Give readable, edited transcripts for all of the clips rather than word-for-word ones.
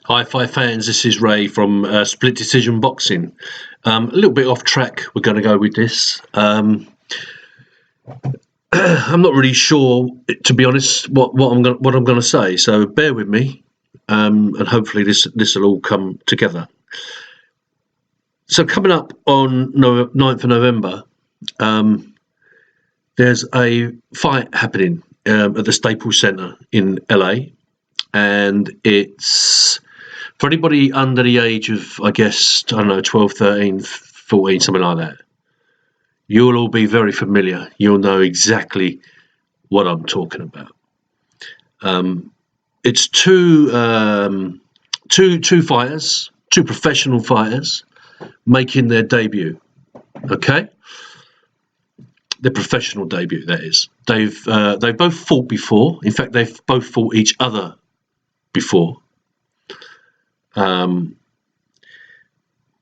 Hi, Fi fans. This is Ray from Split Decision Boxing. A little bit off track. We're going to go with this. I'm not really sure, to be honest, what I'm going to say. So bear with me, and hopefully this will all come together. So coming up on 9th of November, there's a fight happening at the Staples Center in LA, and it's for anybody under the age of, I guess, I don't know, 12, 13, 14, something like that. You'll all be very familiar. You'll know exactly what I'm talking about. It's two fighters, two professional fighters, making their debut. Okay, their professional debut. That is, they've both fought before. In fact, they've both fought each other before. The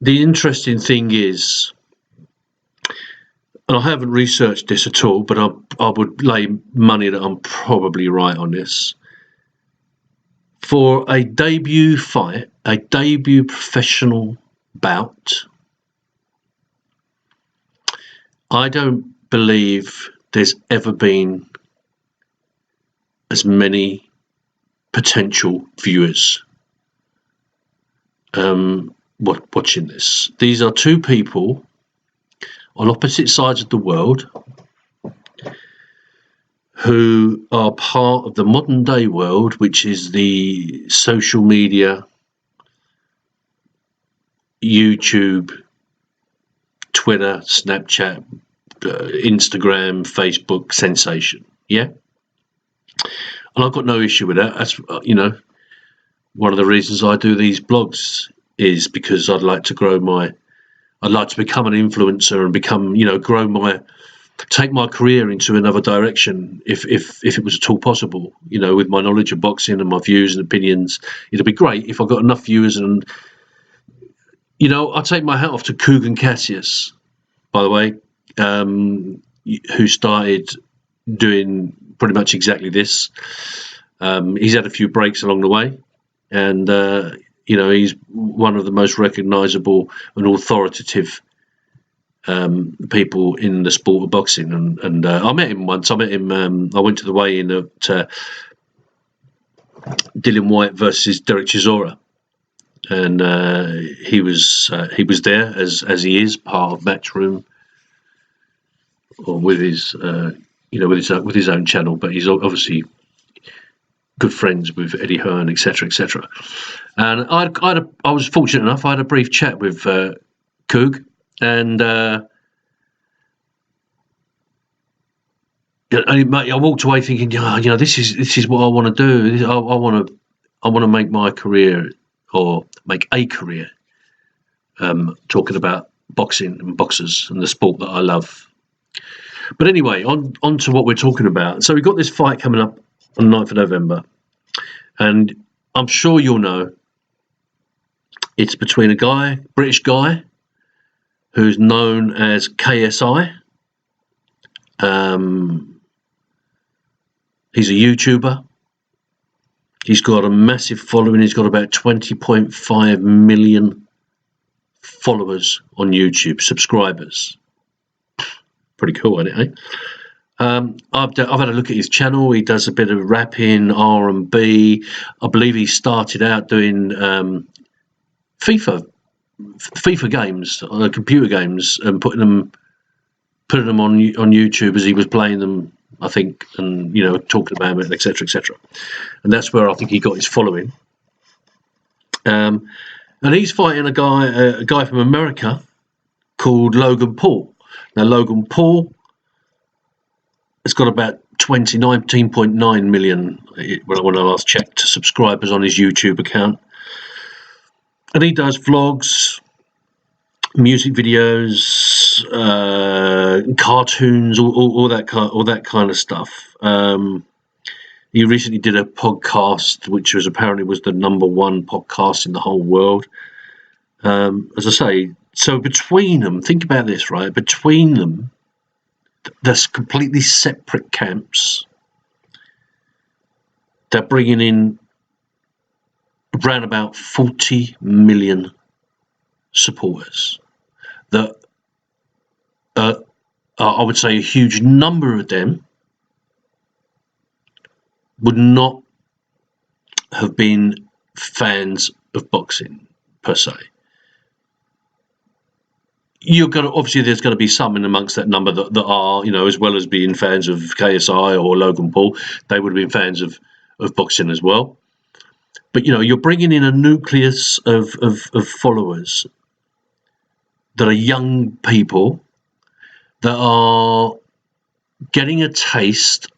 interesting thing is, and I haven't researched this at all, but I would lay money that I'm probably right on this. For a debut fight, a debut professional bout, I don't believe there's ever been as many potential viewers watching this. These are two people on opposite sides of the world who are part of the modern day world, which is the social media, YouTube, Twitter, Snapchat, Instagram, Facebook sensation. Yeah, and I've got no issue with that. That's one of the reasons I do these blogs is because I'd like to become an influencer and become, take my career into another direction if it was at all possible, with my knowledge of boxing and my views and opinions. It'd be great if I got enough viewers, and I take my hat off to Kugan Cassius, by the way, who started doing pretty much exactly this. He's had a few breaks along the way, and he's one of the most recognizable and authoritative people in the sport of boxing. And I met him once. I went to the weigh-in at Dillian Whyte versus Derek Chisora, and he was there as he is part of Matchroom, or with his with his own channel, but he's obviously good friends with Eddie Hearn, etc., etc. And I was fortunate enough. I had a brief chat with Coog, and I walked away thinking, this is what I want to do. I want to make my career, or make a career, talking about boxing and boxers and the sport that I love. But anyway, on to what we're talking about. So we've got this fight coming up on 9th of November, and I'm sure you'll know it's between a British guy, who's known as KSI. He's a YouTuber. He's got a massive following. He's got about 20.5 million followers on YouTube, subscribers. Pretty cool, isn't it? I've had a look at his channel. He does a bit of rapping, R&B. I believe he started out doing FIFA games, computer games, and putting them on YouTube as he was playing them, I think, and talking about it, etc., etc. And that's where I think he got his following. And he's fighting a guy from America called Logan Paul. Now, Logan Paul has got about 19.9 million, when I last checked, subscribers on his YouTube account. And he does vlogs, music videos, cartoons, all that kind of stuff. He recently did a podcast, which apparently was the #1 podcast in the whole world. As I say, so between them, think about this, right? Between them, there's completely separate camps. They're bringing in around about 40 million supporters. That I would say a huge number of them would not have been fans of boxing per se. Obviously there's going to be some in amongst that number that are, as well as being fans of KSI or Logan Paul, they would have been fans of boxing as well. But you're bringing in a nucleus of followers that are young people that are getting a taste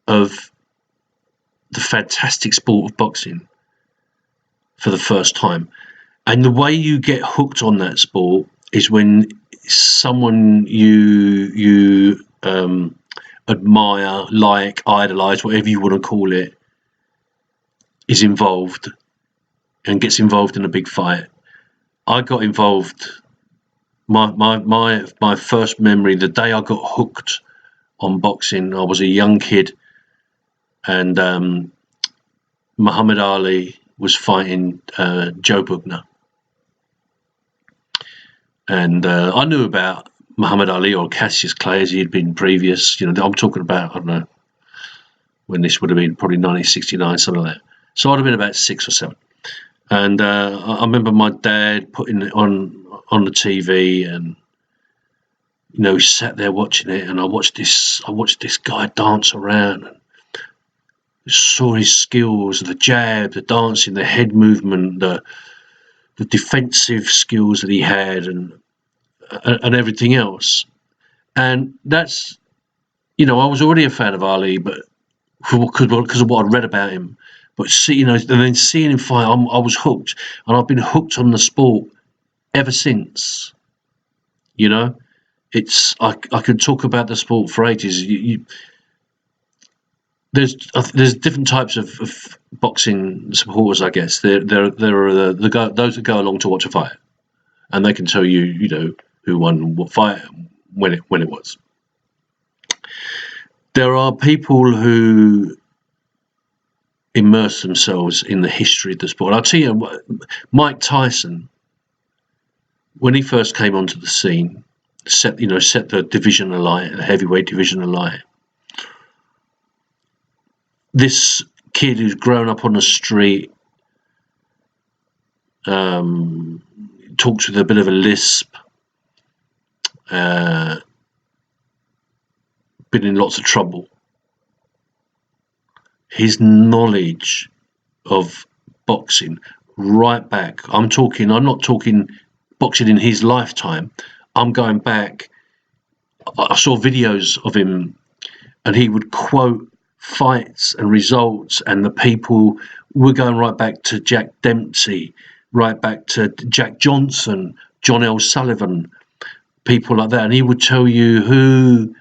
of the fantastic sport of boxing for the first time. And the way you get hooked on that sport is when someone you admire, like, idolize, whatever you want to call it, is involved and gets involved in a big fight. I got involved. My first memory, the day I got hooked on boxing, I was a young kid, and Muhammad Ali was fighting Joe Bugner. And I knew about Muhammad Ali or Cassius Clay as he had been previous. I'm talking about, I don't know, when this would have been, probably 1969, something like that. So I'd have been about 6 or 7. And I remember my dad putting it on the TV, and he sat there watching it, and I watched this guy dance around, and saw his skills, the jab, the dancing, the head movement, the defensive skills that he had, and everything else. And that's, I was already a fan of Ali, but because of what I'd read about him. But and then seeing him fight, I was hooked, and I've been hooked on the sport ever since. It's I could talk about the sport for ages. There's different types of boxing supporters, I guess. There are those that go along to watch a fight, and they can tell you, who won what fight, when it was. There are people who immerse themselves in the history of the sport. I'll tell you, Mike Tyson, when he first came onto the scene, set the division alight, the heavyweight division alight. This kid who's grown up on the street, talks with a bit of a lisp, been in lots of trouble. His knowledge of boxing, right back, I'm not talking boxing in his lifetime, I'm going back. I saw videos of him, and he would quote fights and results, and the people were going right back to Jack Dempsey, right back to Jack Johnson, John L. Sullivan, people like that, and he would tell you who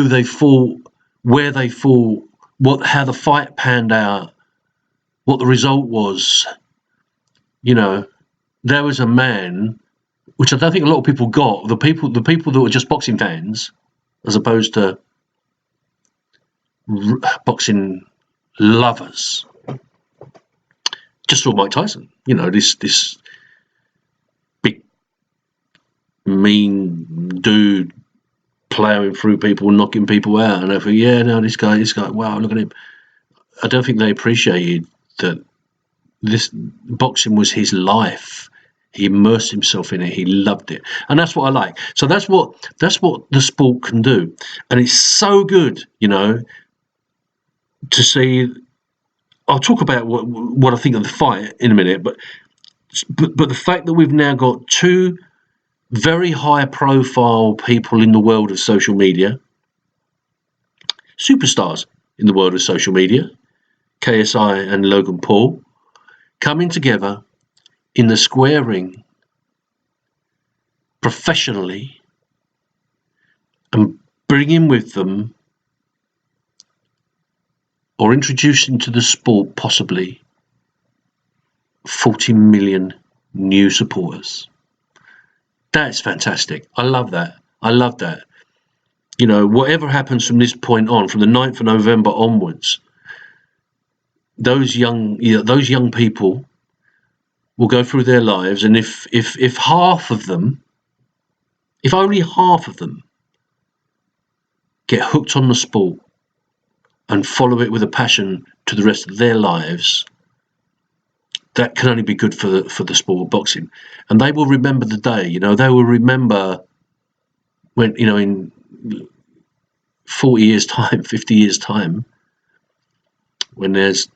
they fought, where they fought, how the fight panned out, what the result was. There was a man, which I don't think a lot of people got, the people that were just boxing fans, as opposed to boxing lovers, just saw Mike Tyson. This big, mean dude plowing through people, knocking people out, and I thought, yeah, no, this guy, wow, look at him. I don't think they appreciated that this boxing was his life. He immersed himself in it. He loved it, and that's what I like. So that's what the sport can do, and it's so good, to see. I'll talk about what I think of the fight in a minute, but the fact that we've now got two very high-profile people in the world of social media, superstars in the world of social media, KSI and Logan Paul, coming together in the square ring professionally and bringing with them, or introducing to the sport possibly, 40 million new supporters. That's fantastic. I love that. Whatever happens from this point on, from the 9th of November onwards, those young people will go through their lives, and if half of them, if only half of them get hooked on the sport and follow it with a passion to the rest of their lives, that can only be good for the sport of boxing. And they will remember the day, they will remember when, in 40 years' time, 50 years' time, when there's,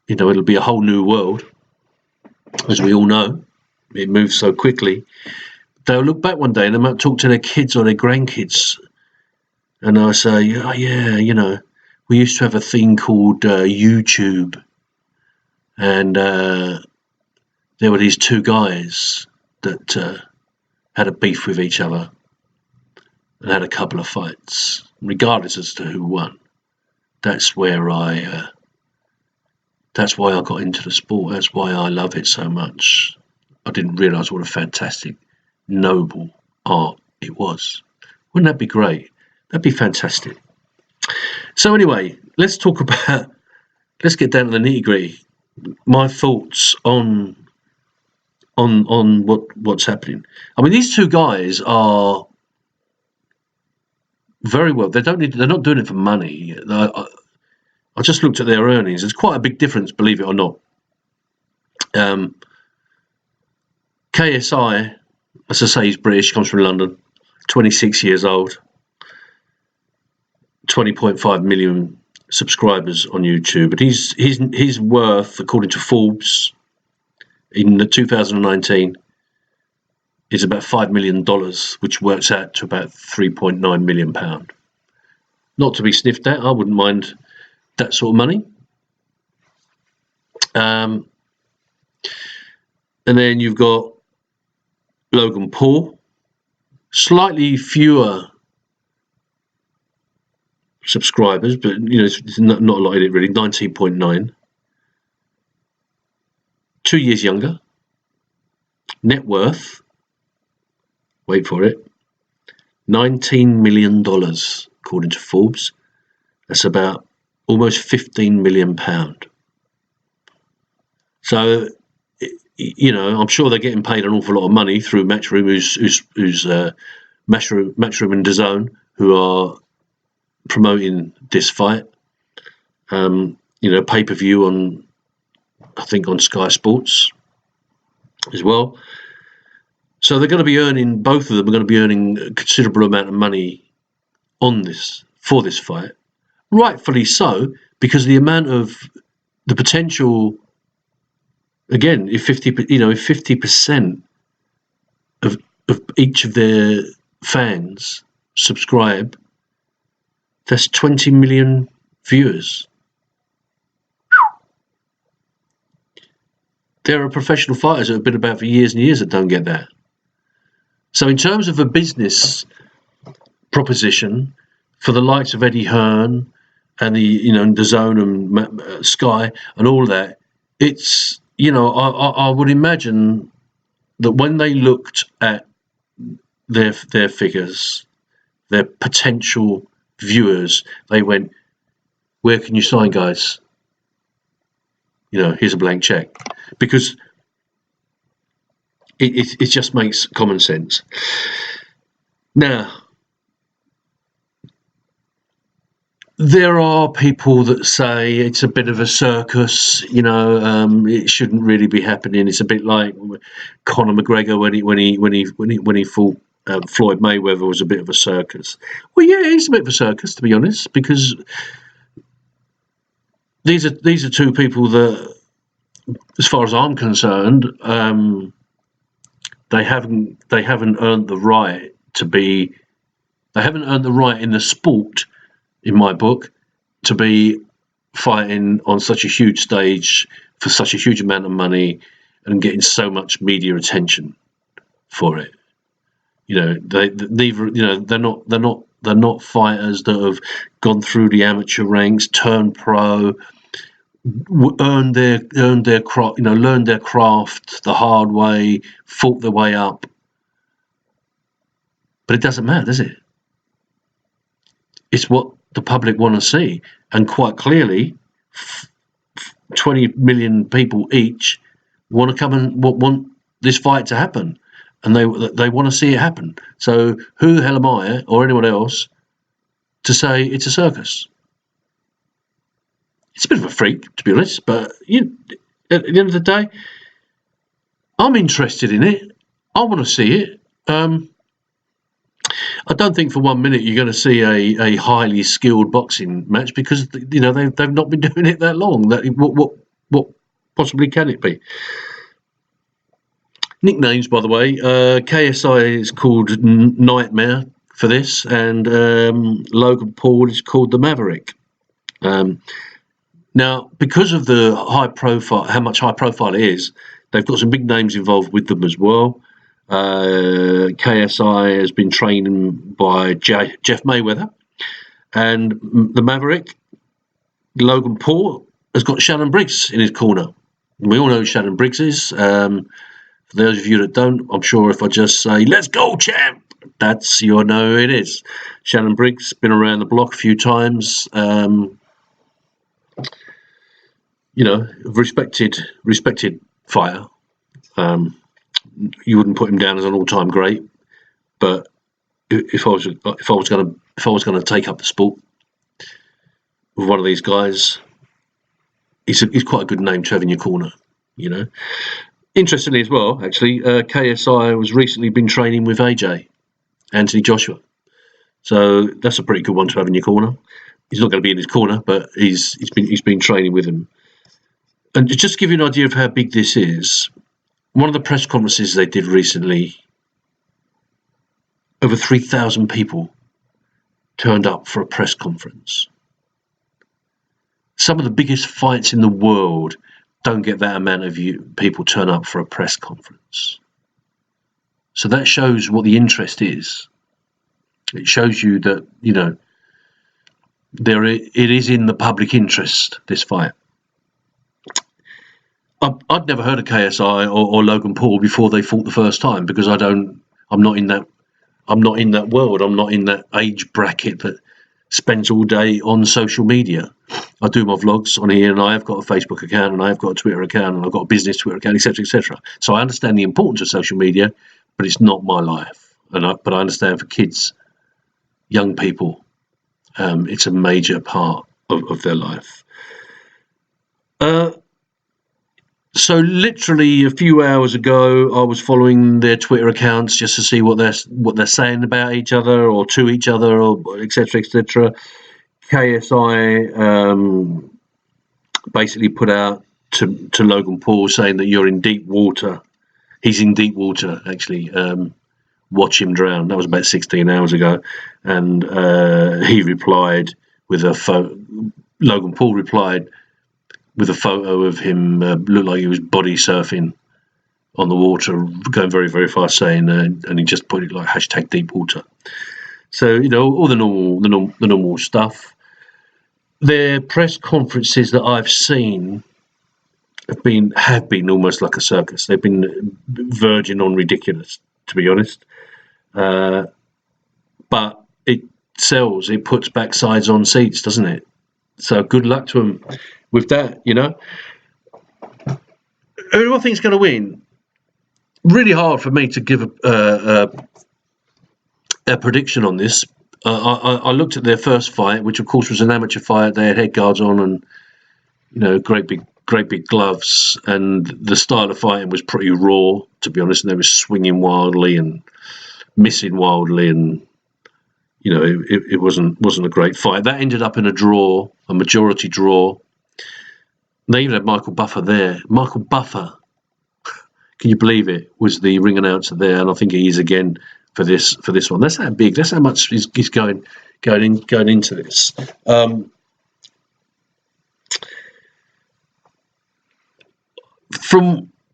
it'll be a whole new world, as we all know. It moves so quickly. They'll look back one day and they might talk to their kids or their grandkids, and they'll say, oh yeah, we used to have a thing called YouTube, and there were these two guys that had a beef with each other and had a couple of fights, regardless as to who won. That's where that's why I got into the sport. That's why I love it so much. I didn't realise what a fantastic, noble art it was. Wouldn't that be great? That'd be fantastic. So anyway, let's get down to the nitty-gritty. My thoughts on what's happening. I mean, these two guys are very well. They're not doing it for money. I just looked at their earnings. There's quite a big difference, believe it or not. KSI, as I say, he's British, comes from London, 26 years old, 20.5 million subscribers on YouTube. But his worth, according to Forbes, in 2019, is about $5 million, which works out to about £3.9 million. Not to be sniffed at. I wouldn't mind that sort of money. And then you've got Logan Paul, slightly fewer subscribers, but it's not a lot in it really. 19.9, 2 years younger. Net worth, wait for it, $19 million according to Forbes. That's about almost £15 million. So, I'm sure they're getting paid an awful lot of money through Matchroom, who's Matchroom and DAZN, who are promoting this fight. Pay-per-view on, I think, on Sky Sports as well. So they're going to be earning, both of them are going to be earning a considerable amount of money for this fight. Rightfully so, because the amount of the potential, again, if 50% of each of their fans subscribe, that's 20 million viewers. There are professional fighters that have been about for years and years that don't get that. So in terms of a business proposition for the likes of Eddie Hearn and the DAZN and Sky and all that, it's I would imagine that when they looked at their figures, their potential viewers, they went, where can you sign, guys? Here's a blank check, because it just makes common sense. Now, there are people that say it's a bit of a circus. It shouldn't really be happening. It's a bit like Conor McGregor when he fought Floyd Mayweather, was a bit of a circus. Well, yeah, it's a bit of a circus, to be honest, because these are two people that, as far as I'm concerned, they haven't earned the right to be. They haven't earned the right in the sport, in my book, to be fighting on such a huge stage for such a huge amount of money and getting so much media attention for it. They're not fighters that have gone through the amateur ranks, turned pro, learned their craft the hard way, fought their way up. But it doesn't matter, does it? It's what the public want to see, and quite clearly, 20 million people each want to come and want this fight to happen, and they want to see it happen. So who the hell am I or anyone else to say it's a circus? It's a bit of a freak, to be honest, but at the end of the day, I'm interested in it. I want to see it. I don't think for 1 minute you're going to see a highly skilled boxing match, because they've not been doing it that long. What possibly can it be? Nicknames, by the way, KSI is called Nightmare for this, and Logan Paul is called the Maverick. Now, because of the high profile, how much high profile it is, they've got some big names involved with them as well. KSI has been trained by Jeff Mayweather, and the Maverick, Logan Paul, has got Shannon Briggs in his corner. We all know who Shannon Briggs is. For those of you that don't, I'm sure if I just say, "Let's go, champ," you'll know who it is. Shannon Briggs, been around the block a few times. Respected fighter. You wouldn't put him down as an all-time great, but if I was going to take up the sport with one of these guys, he's quite a good name to have in your corner. Interestingly as well, actually, KSI has recently been training with AJ, Anthony Joshua, so that's a pretty good one to have in your corner. He's not going to be in his corner, but he's been training with him. And just to give you an idea of how big this is, one of the press conferences they did recently, over 3,000 people turned up for a press conference. Some of the biggest fights in the world don't get that amount of people turn up for a press conference. So that shows what the interest is. It shows you that, it is in the public interest, this fight. I'd never heard of KSI or Logan Paul before they fought the first time, because I'm not in that world. I'm not in that age bracket that spends all day on social media. I do my vlogs on here, and I have got a Facebook account, and I have got a Twitter account, and I've got a business Twitter account, etc., etc. So I understand the importance of social media, but it's not my life. But I understand for kids, young people, it's a major part of their life. So literally a few hours ago, I was following their Twitter accounts just to see what they're saying about each other or to each other, or etc., etc. KSI basically put out to Logan Paul saying that you're in deep water. He's in deep water, actually. Watch him drown. That was about 16 hours ago, and he replied with a photo. Logan Paul replied with a photo of him, looked like he was body surfing on the water, going very, very fast, saying, and he just put it like #deepwater. So all the normal stuff. Their press conferences that I've seen have been almost like a circus. They've been verging on ridiculous, to be honest. But it sells. It puts backsides on seats, doesn't it? So good luck to them with that. Who do I think is going to win? Really hard for me to give a prediction on this. I looked at their first fight, which of course was an amateur fight. They had head guards on and great big gloves, and the style of fighting was pretty raw, to be honest. And they were swinging wildly and missing wildly, and it wasn't a great fight. That ended up in a majority draw. They even had Michael Buffer there. Michael Buffer, can you believe it, was the ring announcer there, and I think he is again for this one. That's how big. That's how much is going into this.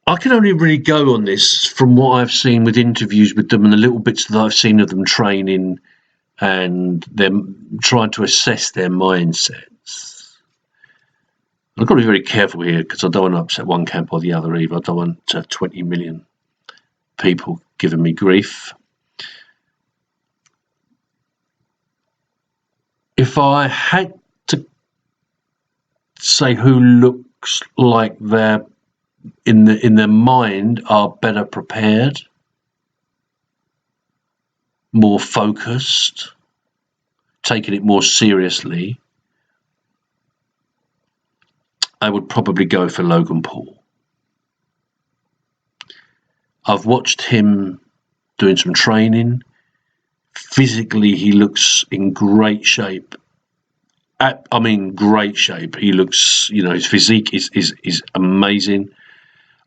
I can only really go on this from what I've seen with interviews with them and the little bits that I've seen of them training and them trying to assess their mindsets. I've got to be very careful here, because I don't want to upset one camp or the other either. I don't want to have 20 million people giving me grief. If I had to say who looks like they're in their mind are better prepared, more focused, taking it more seriously, I would probably go for Logan Paul. I've watched him doing some training. Physically, he looks in great shape. Great shape. He looks, his physique is amazing.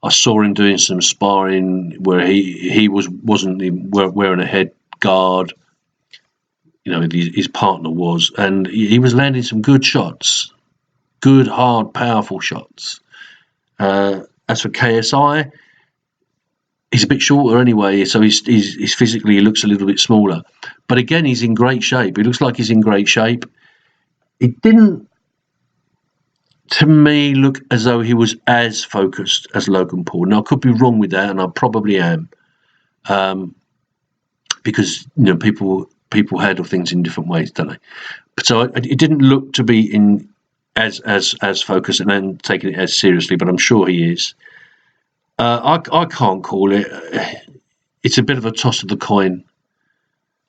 I saw him doing some sparring where he wasn't wearing a head guard. His partner was, and he was landing some good shots, good, hard, powerful shots. As for KSI, he's a bit shorter anyway, so he's physically he looks a little bit smaller. But again, he's in great shape. He looks like he's in great shape. It didn't, to me, look as though he was as focused as Logan Paul. Now, I could be wrong with that, and I probably am, because people handle things in different ways, don't they? So it didn't look to be in as focused and then taking it as seriously, but I'm sure he is. I can't call it. It's a bit of a toss of the coin.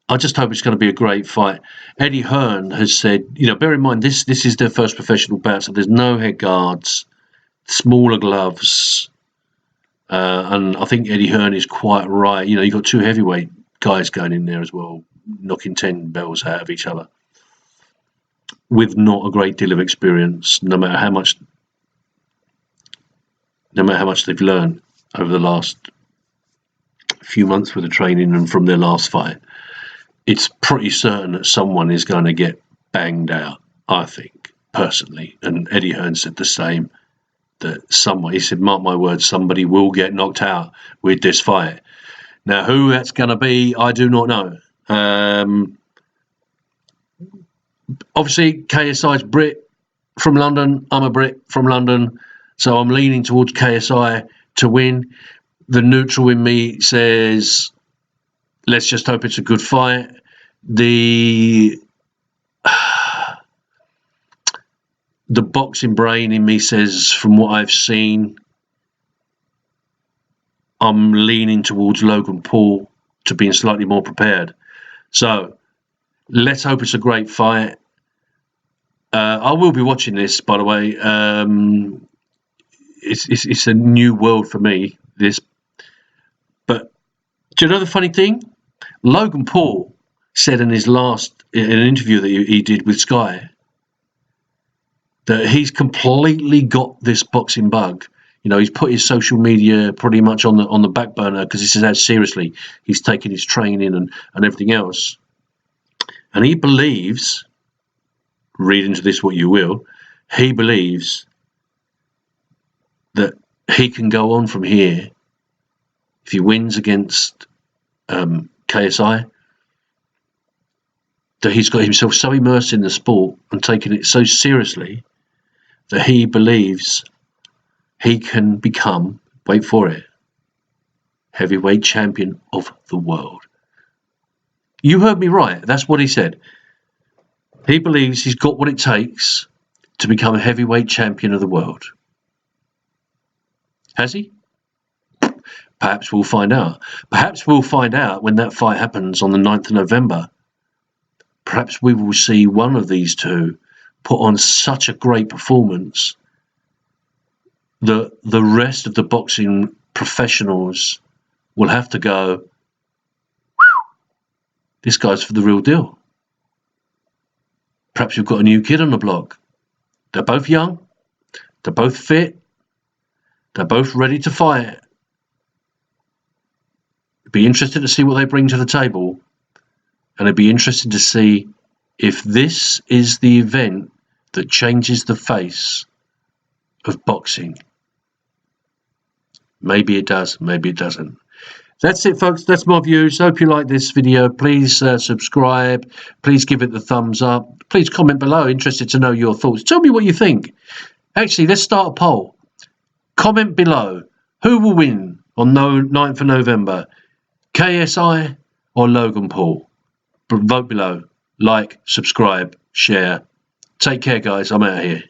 I just hope it's going to be a great fight. Eddie Hearn has said, bear in mind, this is their first professional bout, so there's no head guards, smaller gloves. And I think Eddie Hearn is quite right. You've got two heavyweight guys going in there as well, knocking 10 bells out of each other with not a great deal of experience, no matter how much they've learned over the last few months with the training and from their last fight. It's pretty certain that someone is going to get banged out, I think, personally. And Eddie Hearn said the same, that he said, mark my words, somebody will get knocked out with this fight. Now, who that's going to be, I do not know. Obviously, KSI's Brit from London. I'm a Brit from London, so I'm leaning towards KSI to win. The neutral in me says, let's just hope it's a good fight. The boxing brain in me says, from what I've seen, I'm leaning towards Logan Paul to being slightly more prepared. So let's hope it's a great fight. I will be watching this, by the way. It's a new world for me, this. But do you know the funny thing? Logan Paul said in an interview that he did with Sky, that he's completely got this boxing bug. He's put his social media pretty much on the back burner because he says how seriously he's taking his training and everything else. And he believes, read into this what you will, he believes that he can go on from here if he wins against KSI, that he's got himself so immersed in the sport and taking it so seriously that he believes he can become, wait for it, heavyweight champion of the world. You heard me right. That's what he said. He believes he's got what it takes to become a heavyweight champion of the world. Has he? Perhaps we'll find out. Perhaps we'll find out when that fight happens on the 9th of November. Perhaps we will see one of these two put on such a great performance that the rest of the boxing professionals will have to go, this guy's for the real deal. Perhaps we've got a new kid on the block. They're both young. They're both fit. They're both ready to fight. It'd be interesting to see what they bring to the table. And it'd be interesting to see if this is the event that changes the face of boxing. Maybe it does, maybe it doesn't. That's it, folks. That's my views. Hope you like this video. Please subscribe. Please give it the thumbs up. Please comment below. Interested to know your thoughts. Tell me what you think. Actually, let's start a poll. Comment below. Who will win on 9th of November? KSI or Logan Paul? Vote below. Like, subscribe, share. Take care, guys. I'm out of here.